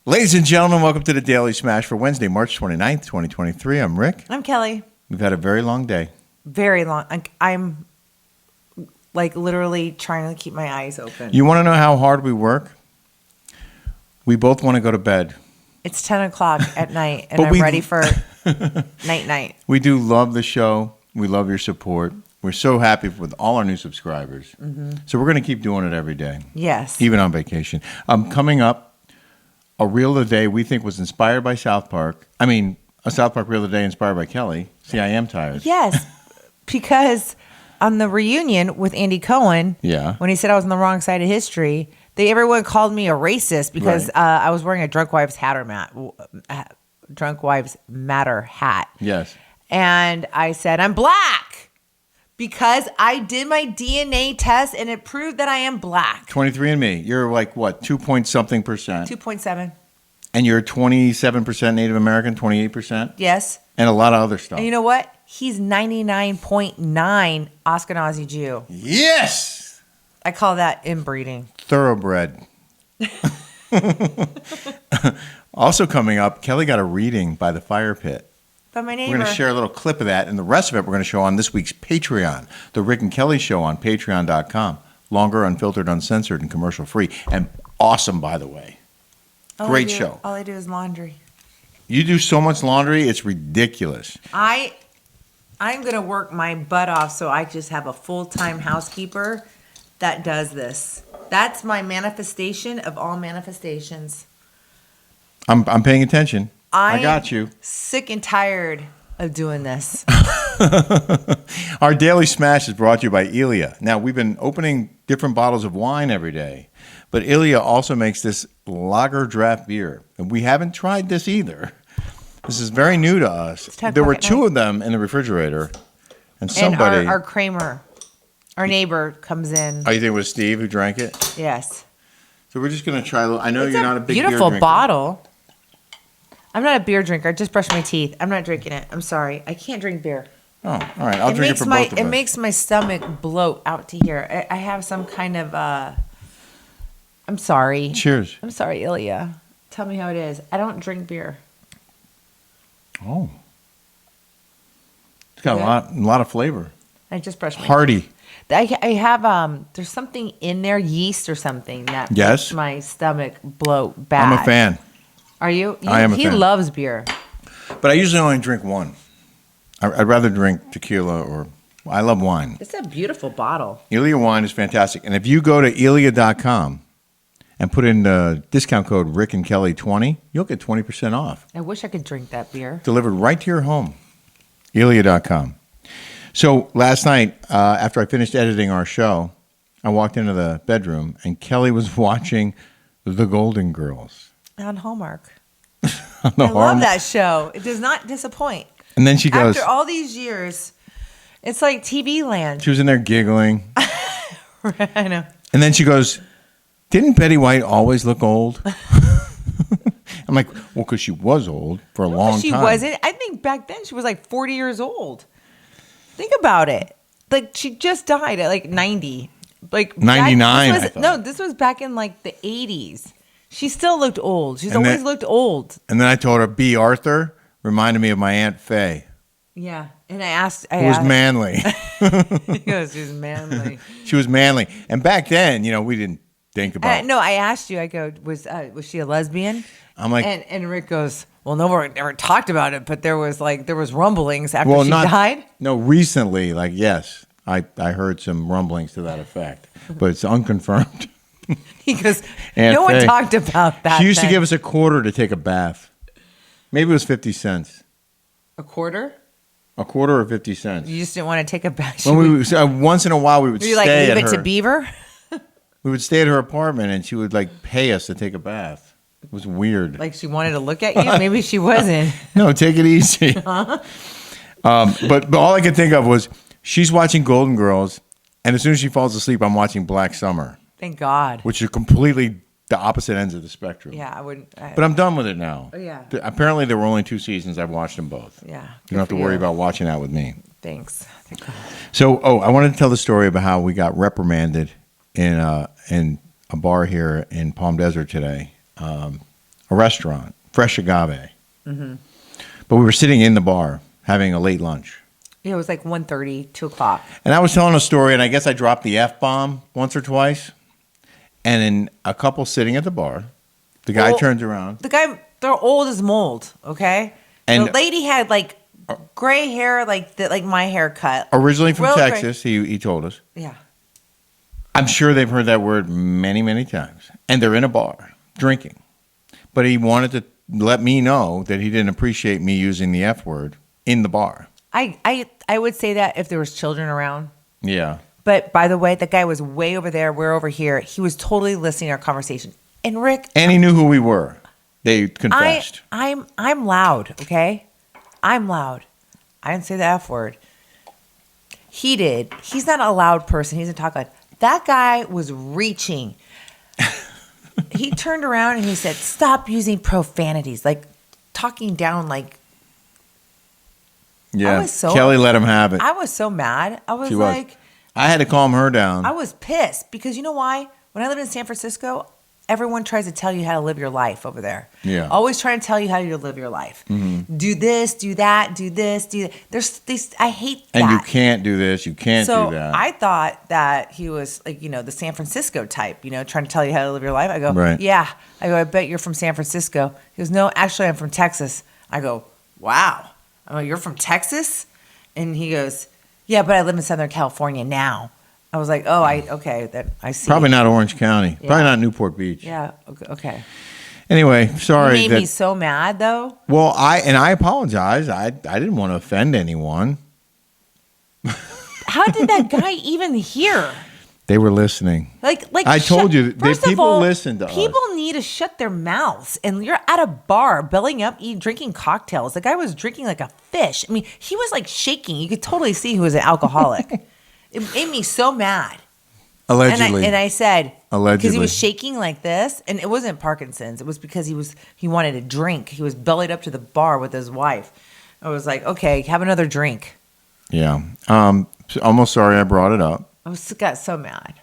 Ladies and gentlemen, welcome to the Daily Smash for Wednesday, March 29th, 2023. I'm Rick. I'm Kelly. We've had a very long day. Very long. I'm like literally trying to keep my eyes open. You want to know how hard we work? We both want to go to bed. It's 10 o'clock at night, and I'm ready for night-night. We do love the show. We love your support. We're so happy with all our new subscribers. Mm-hmm. So we're going to keep doing it every day. Yes. Even on vacation. Coming up, a reel of the day we think was inspired by South Park. I mean, a South Park reel of the day inspired by Kelly. See, I am tired. Yes, because on the reunion with Andy Cohen, when he said I was on the wrong side of history, everyone called me a racist because I was wearing a Drunk Wives Matter hat. Yes. And I said, I'm black. Because I did my DNA test and it proved that I am black. 23andMe. You're like, what, 2-point-something percent? 2.7. And you're 27% Native American, 28%? Yes. And a lot of other stuff. And you know what? He's 99.9 Ashkenazi Jew. Yes! I call that inbreeding. Thoroughbred. Also coming up, Kelly got a reading by the fire pit. By my neighbor. We're going to share a little clip of that, and the rest of it we're going to show on this week's Patreon, the Rick and Kelly Show on patreon.com. Longer, unfiltered, uncensored, and commercial-free. And awesome, by the way. Great show. All I do is laundry. You do so much laundry, it's ridiculous. I'm going to work my butt off so I just have a full-time housekeeper that does this. That's my manifestation of all manifestations. I'm paying attention. I got you. Sick and tired of doing this. Our Daily Smash is brought to you by ILYIA. Now, we've been opening different bottles of wine every day, but ILYIA also makes this lager draft beer, and we haven't tried this either. This is very new to us. There were two of them in the refrigerator, and somebody... And our Kramer, our neighbor, comes in. Oh, you think it was Steve who drank it? Yes. So we're just going to try a little... I know you're not a big beer drinker. Beautiful bottle. I'm not a beer drinker. I just brushed my teeth. I'm not drinking it. I'm sorry. I can't drink beer. Oh, all right. I'll drink it for both of us. It makes my stomach bloat out to here. I have some kind of... I'm sorry. Cheers. I'm sorry, ILYIA. Tell me how it is. I don't drink beer. Oh. It's got a lot of flavor. I just brushed my Hearty. teeth. I have... there's something in there, yeast or something, that makes my stomach bloat bad. I'm a fan. Are you? I am a fan. He loves beer. But I usually only drink one. I'd rather drink tequila or... I love wine. It's a beautiful bottle. ILYIA wine is fantastic. And if you go to ILYIA.com and put in the discount code Rick and Kelly 20, you'll get 20% off. I wish I could drink that beer. Delivered right to your home. ILYIA.com. So last night, after I finished editing our show, I walked into the bedroom and Kelly was watching The Golden Girls. On Hallmark. I love that show. It does not disappoint. And then she goes... After all these years, it's like TV land. She was in there giggling. I know. And then she goes, didn't Betty White always look old? I'm like, well, because she was old for a long time. She wasn't. I think back then she was like 40 years old. Think about it. Like, she just died at like 90. Like 99, this was back in like the 80s. She still looked old. She's always looked old. And then I told her Bea Arthur reminded me of my Aunt Fay. Yeah. And I asked... Who was manly. He goes, she was manly. She was manly. And back then, we didn't think about... No, I asked you, I go, was she a lesbian? I'm like... And Rick goes, well, no one never talked about it, but there was rumblings after she died? No, recently, yes. I heard some rumblings to that effect. But it's unconfirmed. He goes, no one talked about that. She used to give us a quarter to take a bath. Maybe it was 50 cents. A quarter? A quarter or 50 cents. You just didn't want to take a bath. Once in a while, we would stay at her. Leave it to Beaver? We would stay at her apartment, and she would pay us to take a bath. It was weird. Like she wanted to look at you? Maybe she wasn't. No, take it easy. But all I could think of was she's watching Golden Girls, and as soon as she falls asleep, I'm watching Black Summer. Thank God. Which are completely the opposite ends of the spectrum. Yeah, I wouldn't. But I'm done with it now. Oh, yeah. Apparently, there were only 2 seasons. I've watched them both. Yeah. You don't have to worry about watching that with me. Thanks. Thank God. So, I wanted to tell the story about how we got reprimanded in a bar here in Palm Desert today. a restaurant, fresh agave. Mm-hmm. But we were sitting in the bar having a late lunch. Yeah, it was like 1:30, 2 o'clock. And I was telling a story, and I guess I dropped the F-bomb once or twice. And in a couple sitting at the bar, the guy turns around. The guy, they're old as mold, okay? And the lady had like gray hair, like my haircut. Originally from Real Texas, he told us. Yeah. I'm sure they've heard that word many, many times. And they're in a bar drinking. But he wanted to let me know that he didn't appreciate me using the F word in the bar. I would say that if there was children around. Yeah. But by the way, the guy was way over there. We're over here. He was totally listening to our conversation. And Rick, And he knew who we were. They confessed. I'm loud, okay? I'm loud. I didn't say the F word. He did. He's not a loud person. He doesn't talk loud. That guy was reaching. He turned around and he said, "Stop using profanities," like talking down like. Yeah. I was so, Kelly let him have it. I was so mad. I was She like. was. I had to calm her down. I was pissed because you know why? When I lived in San Francisco, everyone tries to tell you how to live your life over there. Yeah. Always trying to tell you how to live your life. Mm-hmm. Do this, do that, do this, do that. There's these. I hate that. And you can't do this. You can't do that. So I thought that he was like, the San Francisco type, trying to tell you how to live your life. I go, Right. Yeah. I go, I bet you're from San Francisco. He goes, no, actually, I'm from Texas. I go, wow. I go, you're from Texas? And he goes, yeah, but I live in Southern California now. I was like, oh, okay, that I see. Probably not Orange County. Yeah. Probably not Newport Beach. Yeah, okay. Anyway, sorry. You made me so mad, though. Well, I apologize. I didn't want to offend anyone. How did that guy even hear? They were listening. Like I told you, first of people all, listen to us. People need to shut their mouths. And you're at a bar, bellying up, drinking cocktails. The guy was drinking like a fish. I mean, he was like shaking. You could totally see he was an alcoholic. It made me so mad. Allegedly. And I said, allegedly, because he was shaking like this, and it wasn't Parkinson's. It was because he wanted a drink. He was bellied up to the bar with his wife. I was like, okay, have another drink. Yeah. Almost sorry I brought it up. Got so mad.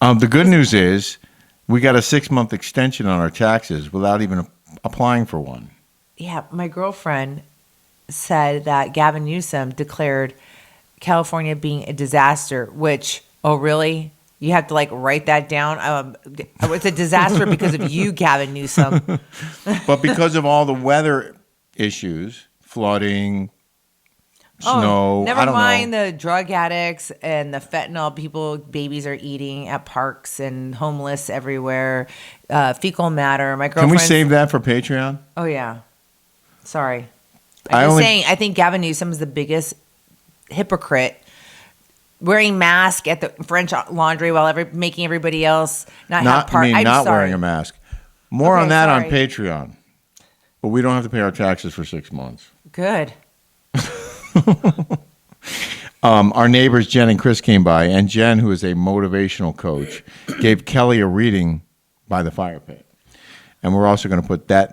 The good news is we got a 6-month extension on our taxes without even applying for one. Yeah, my girlfriend said that Gavin Newsom declared California being a disaster, which, oh, really? You have to write that down? It's a disaster because of you, Gavin Newsom. But because of all the weather issues, flooding, snow, never I don't mind know. the drug addicts and the fentanyl babies are eating at parks and homeless everywhere, fecal matter. My girlfriend. Can we save that for Patreon? Oh, yeah. Sorry. I think Gavin Newsom is the biggest hypocrite, wearing mask at the French Laundry while making everybody else not have part. Not wearing a mask. More on that on Patreon. But we don't have to pay our taxes for 6 months. Good. Our neighbors Jen and Chris came by, and Jen, who is a motivational coach, gave Kelly a reading by the fire pit. And we're also going to put that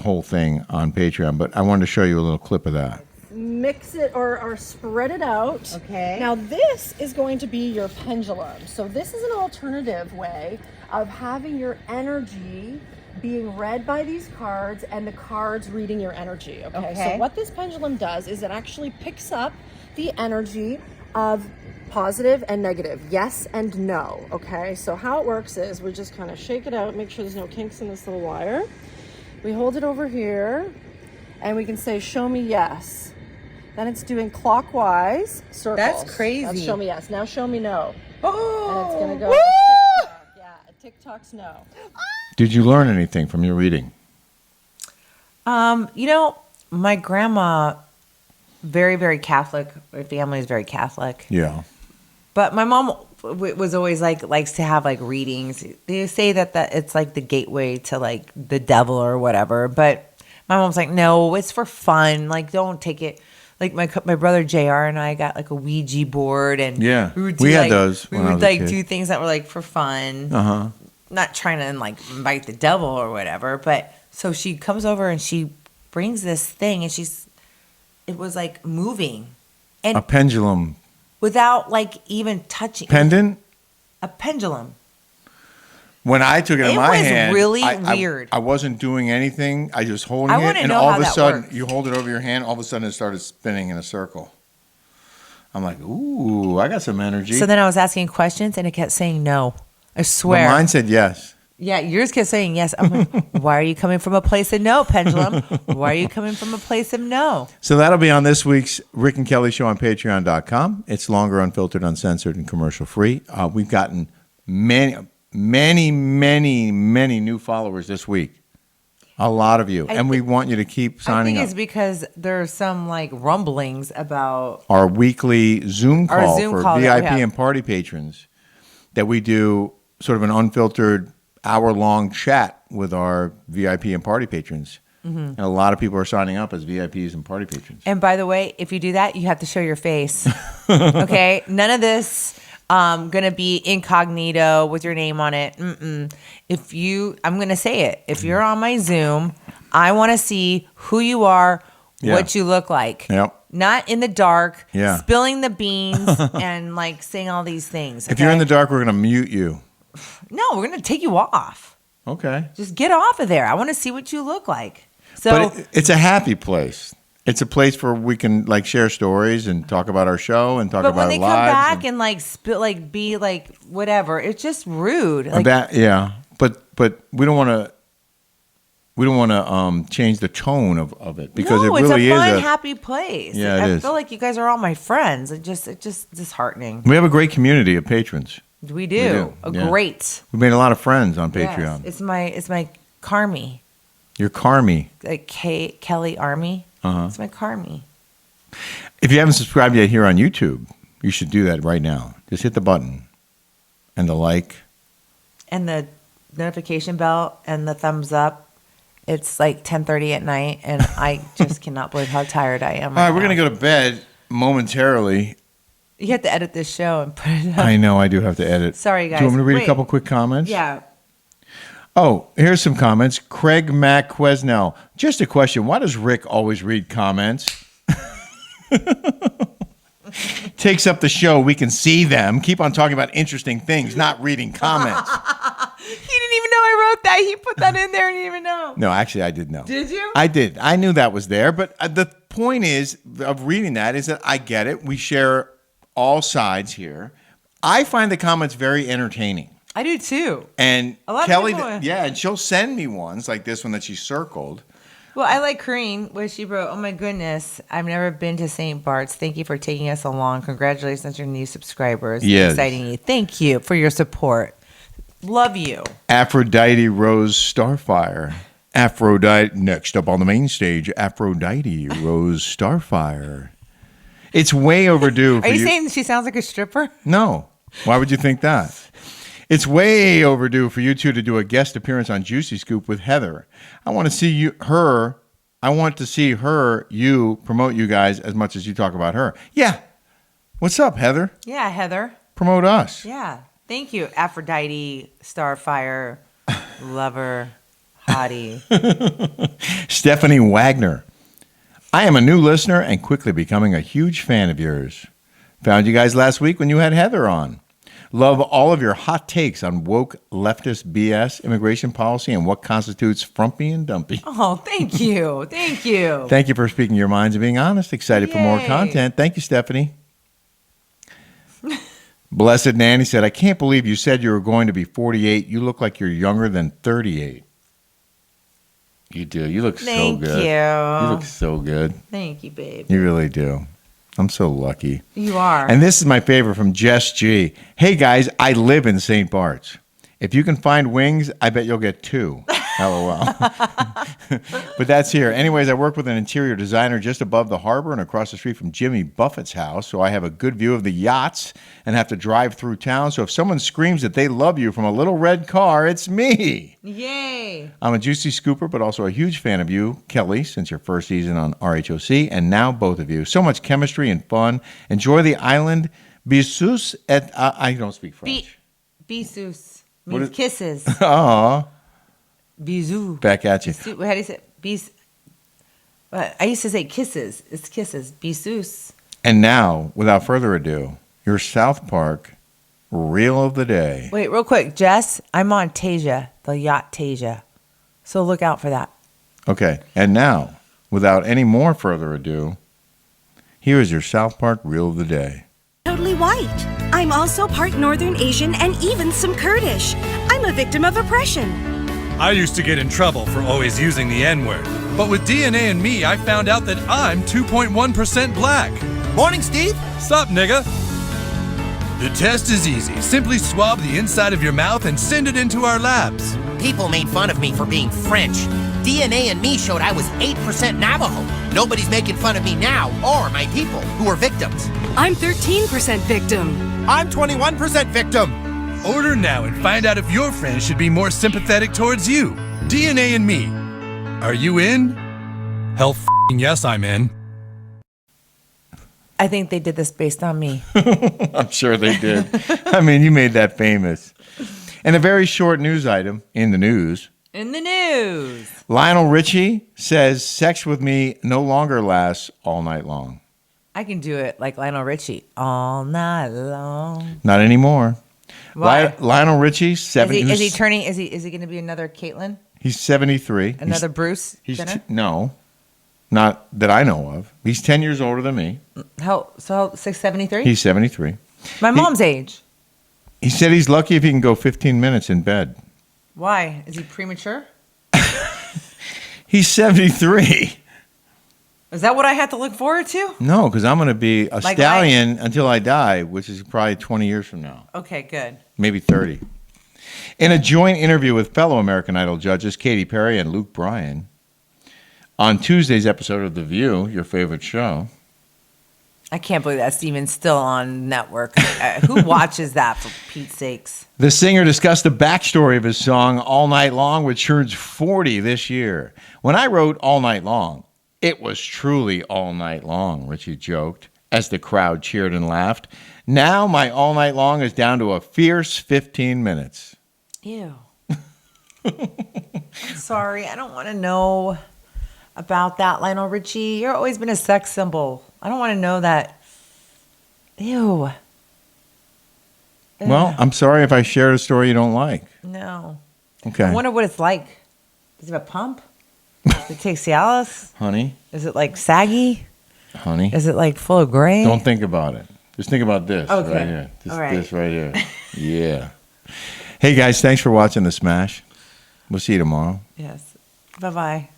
whole thing on Patreon, but I wanted to show you a little clip of that. Mix it or spread it out. Okay. Now this is going to be your pendulum. So this is an alternative way of having your energy being read by these cards and the cards reading your energy. Okay. So what this pendulum does is it actually picks up the energy of positive and negative, yes and no. Okay. So how it works is we just kind of shake it out, make sure there's no kinks in this little wire. We hold it over here and we can say, show me yes. Then it's doing clockwise circles. That's crazy. That's show me yes. Now show me no. Oh, And it's going to go TikTok. Yeah, TikTok's no. Did you learn anything from your reading? My grandma, very, very Catholic. My family is very Catholic. Yeah. But my mom was always likes to have readings. They say that it's the gateway to the devil or whatever. But my mom's like, no, it's for fun. Don't take it. My brother JR and I got a Ouija board, and yeah, we had those. We would do things that were for fun. Not trying to invite the devil or whatever. But so she comes over and she brings this thing, and it was moving, and a pendulum without even touching. pendant. A pendulum. When I took it in my was hand, really I- weird. I wasn't doing anything. I just holding I it, wanna and know all how of a that sudden, works. you hold it over your hand. All of a sudden, it started spinning in a circle. I'm like, ooh, I got some energy. So then I was asking questions, and it kept saying no. I but swear. mine said yes. Yeah, yours kept saying yes. I'm like, why are you coming from a place of no, Pendulum? Why are you coming from a place of no? So that'll be on this week's Rick and Kelly Show on Patreon.com. It's longer, unfiltered, uncensored, and commercial free. We've gotten many new followers this week. A lot of you. And we want you to keep I signing think up. it's because there's some like rumblings about Our weekly Zoom Our call Zoom for call that we VIP have. and party patrons that we do sort of an unfiltered hour-long chat with our VIP and party patrons. Mm-hmm. And a lot of people are signing up as VIPs and party patrons. And by the way, if you do that, you have to show your face. Okay? None of this gonna be incognito with your name on it. I'm gonna say it. If you're on my Zoom, I want to see who you are, what you look like. Yep. Not in the dark, Yeah. spilling the beans and like saying all these things. If you're in okay? the dark, we're going to mute you. No, we're gonna take you off. Okay. Just get off of there. I want to see what you look like. So But it's a happy place. It's a place where we can like share stories and talk about our show and talk but about when our they come lives. back and like spill, like be like whatever, it's just rude. Like, Yeah, but we don't want to change the tone of it because no, it really it's a fun, is happy place. Yeah, it I is. feel like you guys are all my friends. It just disheartening. We have a great community of patrons. We do. Yeah. Great. We made a lot of friends on Yes. Patreon. It's my Carmi, You're Carmi. like Kelly Army. Uh-huh. It's my Carmi. If you haven't subscribed yet here on YouTube, you should do that right now. Just hit the button and the like. And the notification bell and the thumbs up. It's like 10:30 at night, and I just cannot believe how tired I am. All right, we're now. going to go to bed momentarily. You have to edit this show and put it up. I know I do have to edit. Sorry, guys. Do you want me to read Wait. a couple quick comments? Yeah. Oh, here's some comments. Craig Mac Quesnell. Just a question. Why does Rick always read comments? Takes up the show. We can see them. Keep on talking about interesting things, not reading comments. He didn't even know I wrote that. He put that in there and he didn't even know. No, actually, I did know. Did you? I did. I knew that was there. But the point is of reading that is that I get it. We share all sides here. I find the comments very entertaining. I do too. And A lot of Kelly, people- and she'll send me ones like this one that she circled. Well, I like Corrine, where she wrote, "Oh my goodness, I've never been to St. Bart's. Thank you for taking us along. Congratulations on your new subscribers. Yes. Exciting you. Thank you for your support. Love you." Aphrodite Rose Starfire. Aphrodite, next up on the main stage, Aphrodite Rose Starfire. It's way overdue. Are you saying she sounds like a stripper? No. Why would you think that? It's way overdue for you two to do a guest appearance on Juicy Scoop with Heather. I want to see you promote you guys as much as you talk about her. Yeah. What's up, Heather? Yeah, Heather. Promote us. Yeah. Thank you, Aphrodite, Starfire, lover, hottie. Stephanie Wagner. I am a new listener and quickly becoming a huge fan of yours. Found you guys last week when you had Heather on. Love all of your hot takes on woke leftist BS, immigration policy, and what constitutes frumpy and dumpy. Oh, thank you. Thank you. Thank you for speaking your minds and being honest. Excited for more Yay. content. Thank you, Stephanie. Blessed Nanny said, I can't believe you said you were going to be 48. You look like you're younger than 38. You do. You look Thank so good. you. You look so good. Thank you, babe. You really do. I'm so lucky. You are. And this is my favorite from Jess G. Hey, guys, I live in St. Bart's. If you can find wings, I bet you'll get 2. LOL. But that's here. Anyways, I work with an interior designer just above the harbor and across the street from Jimmy Buffett's house, so I have a good view of the yachts and have to drive through town. So if someone screams that they love you from a little red car, it's me. Yay. I'm a Juicy Scooper, but also a huge fan of you, Kelly, since your first season on RHOC, and now both of you. So much chemistry and fun. Enjoy the island. Bisous et... I don't speak French. Bisous What means is- kisses. Aw, Bisous. back at you. How do you say it? I used to say kisses. It's kisses. Bisous. And now, without further ado, your South Park Reel of the day. Wait, real quick, Jess. I'm on Tasia, the yacht Tasia. So look out for that. Okay, and now, without any more further ado, here is your South Park Reel of the Day. Totally white. I'm also part Northern Asian and even some Kurdish. I'm a victim of oppression. I used to get in trouble for always using the N-word. But with DNA and me, I found out that I'm 2.1% black. Morning, Steve. Sup, nigga? The test is easy. Simply swab the inside of your mouth and send it into our labs. People made fun of me for being French. DNA and me showed I was 8% Navajo. Nobody's making fun of me now or my people who are victims. I'm 13% victim. I'm 21% victim. Order now and find out if your friends should be more sympathetic towards you. DNA and me. Are you in? Hell f***ing yes, I'm in. I think they did this based on me. I'm sure they did. I mean, you made that famous. And a very short news item in the news. In the news. Lionel Richie says sex with me no longer lasts all night long. I can do it like Lionel Richie all night long. Not anymore. Why? Lionel Richie, 70. Is he turning? Is he going to be another Caitlyn? He's 73. Another Bruce Jenner? No, not that I know of. He's 10 years older than me. How 673? He's 73. My mom's age. He said he's lucky if he can go 15 minutes in bed. Why? Is he premature? He's 73. Is that what I have to look forward to? No, because I'm going to be a Like stallion until I die, which is probably 20 years from now. Okay, good. Maybe 30. In a joint interview with fellow American Idol judges Katy Perry and Luke Bryan on Tuesday's episode of The View, your favorite show. I can't believe that's even still on network. Who watches that, for Pete's sakes? The singer discussed the backstory of his song All Night Long, which turns 40 this year. When I wrote All Night Long, it was truly all night long, Richie joked, as the crowd cheered and laughed. Now my all night long is down to a fierce 15 minutes. Ew. I'm sorry, I don't want to know about that, Lionel Richie. You've always been a sex symbol. I don't want to know that. Ew. Well, I'm sorry if I shared a story you don't like. No. Okay. I wonder what it's like. Does it have a pump? Does it take Cialis? Honey, Is it like saggy? honey, Is it like full of gray? don't think about it. Just think about this Okay. right here. All right. This right here. Yeah. Hey, guys, thanks for watching The Smash. We'll see you tomorrow. Yes. Bye-bye.